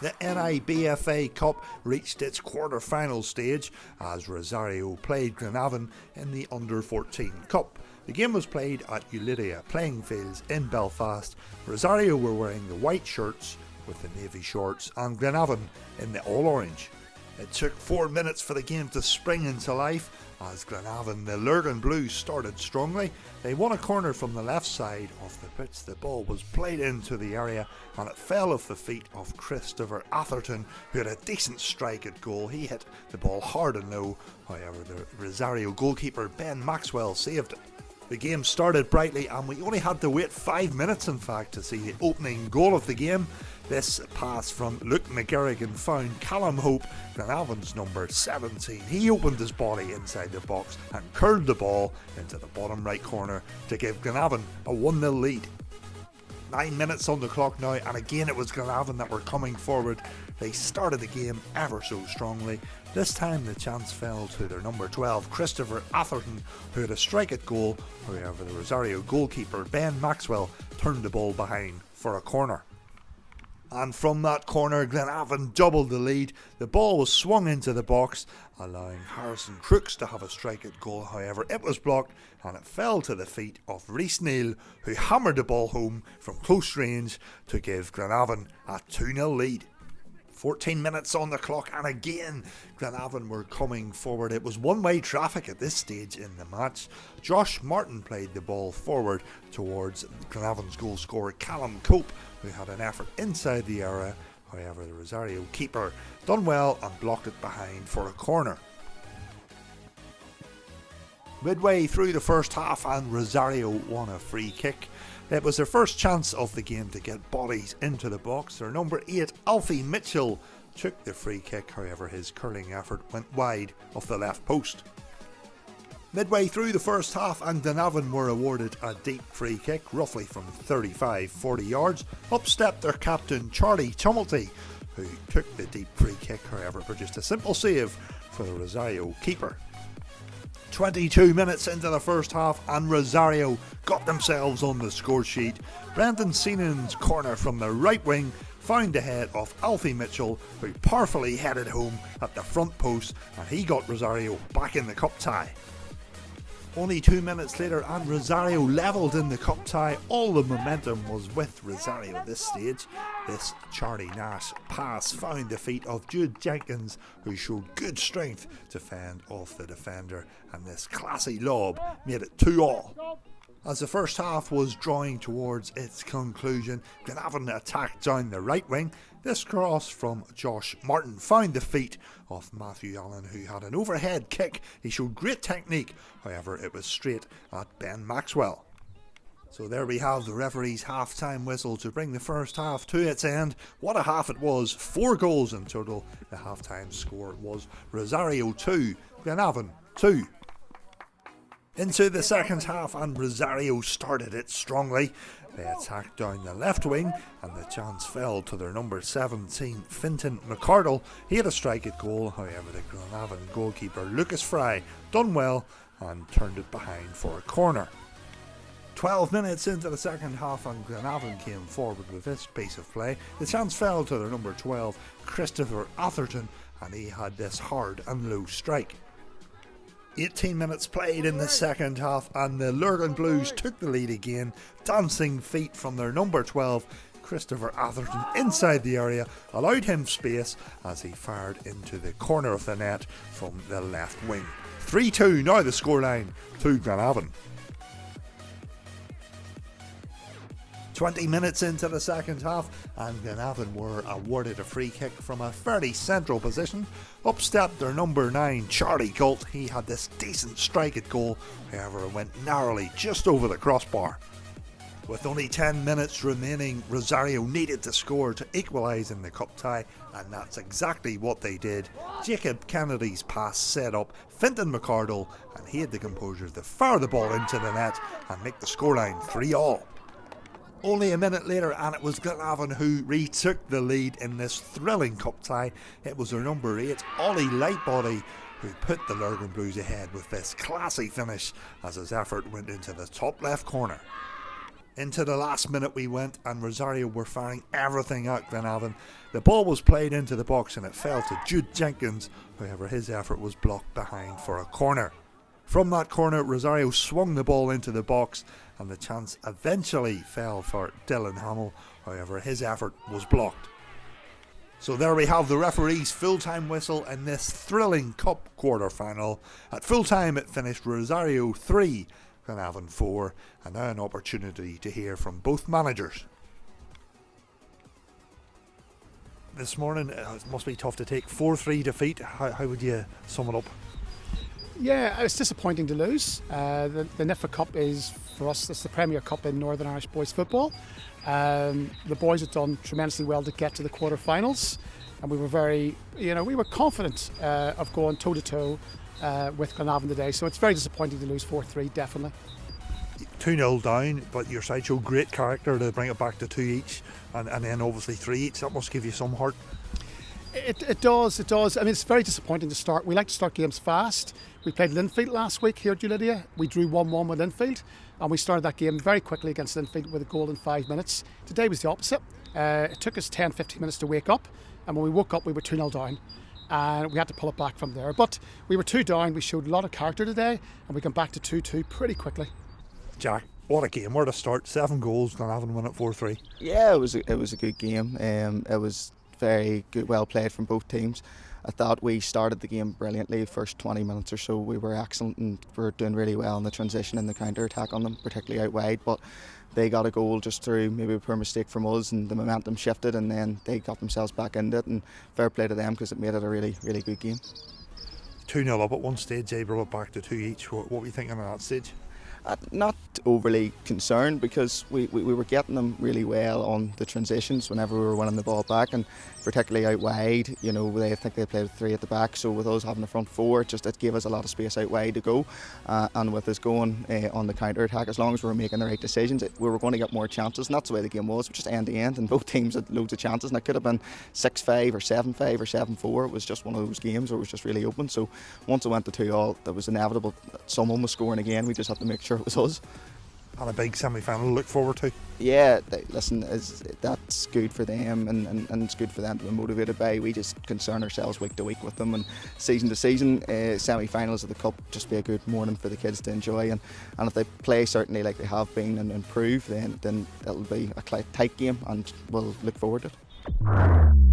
The NIBFA Cup reached its quarter-final stage as Rosario played Glenavon in the Under-14 Cup. The game was played at Ulidia playing fields in Belfast. Rosario were wearing the white shirts with the navy shorts and Glenavon in the all-orange. It took 4 minutes for the game to spring into life as Glenavon, the Lurgan Blues, started strongly. They won a corner from the left side of the pitch. The ball was played into the area and it fell off the feet of Christopher Atherton, who had a decent strike at goal. He hit the ball hard and low, however the Rosario goalkeeper Ben Maxwell saved it. The game started brightly and we only had to wait 5 minutes in fact to see the opening goal of the game. This pass from Luke McGarrigan found Callum Hope, Glenavon's number 17. He opened his body inside the box and curled the ball into the bottom right corner to give Glenavon a 1-0 lead. 9 minutes on the clock now, and again it was Glenavon that were coming forward. They started the game ever so strongly. This time the chance fell to their number 12, Christopher Atherton, who had a strike at goal. However, the Rosario goalkeeper Ben Maxwell turned the ball behind for a corner. And from that corner, Glenavon doubled the lead. The ball was swung into the box, allowing Harrison Crooks to have a strike at goal. However, it was blocked and it fell to the feet of Rhys Neal, who hammered the ball home from close range to give Glenavon a 2-0 lead. 14 minutes on the clock, and again Glenavon were coming forward. It was one-way traffic at this stage in the match. Josh Martin played the ball forward towards Glenavon's goal scorer Callum Cope, who had an effort inside the area. However, the Rosario keeper done well and blocked it behind for a corner. Midway through the first half and Rosario won a free kick. It was their first chance of the game to get bodies into the box. Their number 8, Alfie Mitchell, took the free kick. However, his curling effort went wide of the left post. Midway through the first half and Glenavon were awarded a deep free kick, roughly from 35-40 yards. Up stepped their captain Charlie Tumulty, who took the deep free kick, however produced a simple save for the Rosario keeper. 22 minutes into the first half and Rosario got themselves on the score sheet. Brendan Seenan's corner from the right wing found the head of Alfie Mitchell, who powerfully headed home at the front post, and he got Rosario back in the cup tie. Only 2 minutes later and Rosario levelled in the cup tie. All the momentum was with Rosario at this stage. This Charlie Nash pass found the feet of Jude Jenkins, who showed good strength to fend off the defender, and this classy lob made it 2-2. As the first half was drawing towards its conclusion, Glenavon attacked down the right wing. This cross from Josh Martin found the feet of Matthew Allen, who had an overhead kick. He showed great technique, however it was straight at Ben Maxwell. So there we have the referee's half-time whistle to bring the first half to its end. What a half it was, 4 goals in total. The half-time score was Rosario 2, Glenavon 2. Into the second half and Rosario started it strongly. They attacked down the left wing and the chance fell to their number 17, Fintan McCardle. He had a strike at goal, however the Glenavon goalkeeper Lucas Fry done well and turned it behind for a corner. 12 minutes into the second half and Glenavon came forward with this piece of play. The chance fell to their number 12, Christopher Atherton, and he had this hard and low strike. 18 minutes played in the second half and the Lurgan Blues took the lead again. Dancing feet from their number 12, Christopher Atherton, inside the area, allowed him space as he fired into the corner of the net from the left wing. 3-2 now the scoreline to Glenavon. 20 minutes into the second half and Glenavon were awarded a free kick from a fairly central position. Up stepped their number 9, Charlie Galt. He had this decent strike at goal, however it went narrowly just over the crossbar. With only 10 minutes remaining, Rosario needed to score to equalise in the cup tie, and that's exactly what they did. Jacob Kennedy's pass set up Fintan McCardle, and he had the composure to fire the ball into the net and make the scoreline 3-3. Only a minute later and it was Glenavon who retook the lead in this thrilling cup tie. It was their number 8, Ollie Lightbody, who put the Lurgan Blues ahead with this classy finish as his effort went into the top left corner. Into the last minute we went, and Rosario were firing everything at Glenavon. The ball was played into the box and it fell to Jude Jenkins, however his effort was blocked behind for a corner. From that corner, Rosario swung the ball into the box and the chance eventually fell for Dylan Hamill, however his effort was blocked. So there we have the referee's full-time whistle in this thrilling cup quarter-final. At full-time it finished Rosario 3, Glenavon 4, and now an opportunity to hear from both managers. This morning it must be tough to take 4-3 defeat. How would you sum it up? Yeah, it's disappointing to lose. The Nibfa Cup is, for us, it's the Premier Cup in Northern Irish boys football. The boys have done tremendously well to get to the quarter-finals, and we were we were confident of going toe-to-toe with Glenavon today, so it's very disappointing to lose 4-3, definitely. 2-0 down, but your side showed great character to bring it back to 2 each, and then obviously 3 each. That must give you some heart. It does. I mean, it's very disappointing to start. We like to start games fast. We played Linfield last week here at Lydia. We drew 1-1 with Linfield, and we started that game very quickly against Linfield with a goal in 5 minutes. Today was the opposite. It took us 10-15 minutes to wake up, and when we woke up we were 2-0 down, and we had to pull it back from there. But we were 2 down. We showed a lot of character today, and we came back to 2-2 pretty quickly. Jack, what a game. Where to start? 7 goals, Glenavon win it 4-3. Yeah, it was a good game. It was very good, well played from both teams. I thought we started the game brilliantly. First 20 minutes or so we were excellent, and we were doing really well in the transition and the counter-attack on them, particularly out wide, but they got a goal just through maybe a poor mistake from us, and the momentum shifted, and then they got themselves back into it, and fair play to them because it made it a really, really good game. 2-0 up at one stage, they brought it back to 2 each. What were you thinking at that stage? Not overly concerned, because we were getting them really well on the transitions whenever we were winning the ball back, and particularly out wide. I think they played with 3 at the back, so with us having the front 4, it gave us a lot of space out wide to go, and with us going on the counter attack, as long as we were making the right decisions, we were going to get more chances, and that's the way the game was, just end to end, and both teams had loads of chances, and it could have been 6-5 or 7-5 or 7-4. It was just one of those games where it was just really open. So once it went to 2-2, that was inevitable. Someone was scoring again. We just had to make sure it was us. And a big semi-final to look forward to. Yeah, listen, that's good for them, and it's good for them to be motivated by. We just concern ourselves week to week with them, and season to season. Semi-finals of the Cup just be a good morning for the kids to enjoy, and if they play certainly like they have been and improve, then it'll be a tight game, and we'll look forward to it.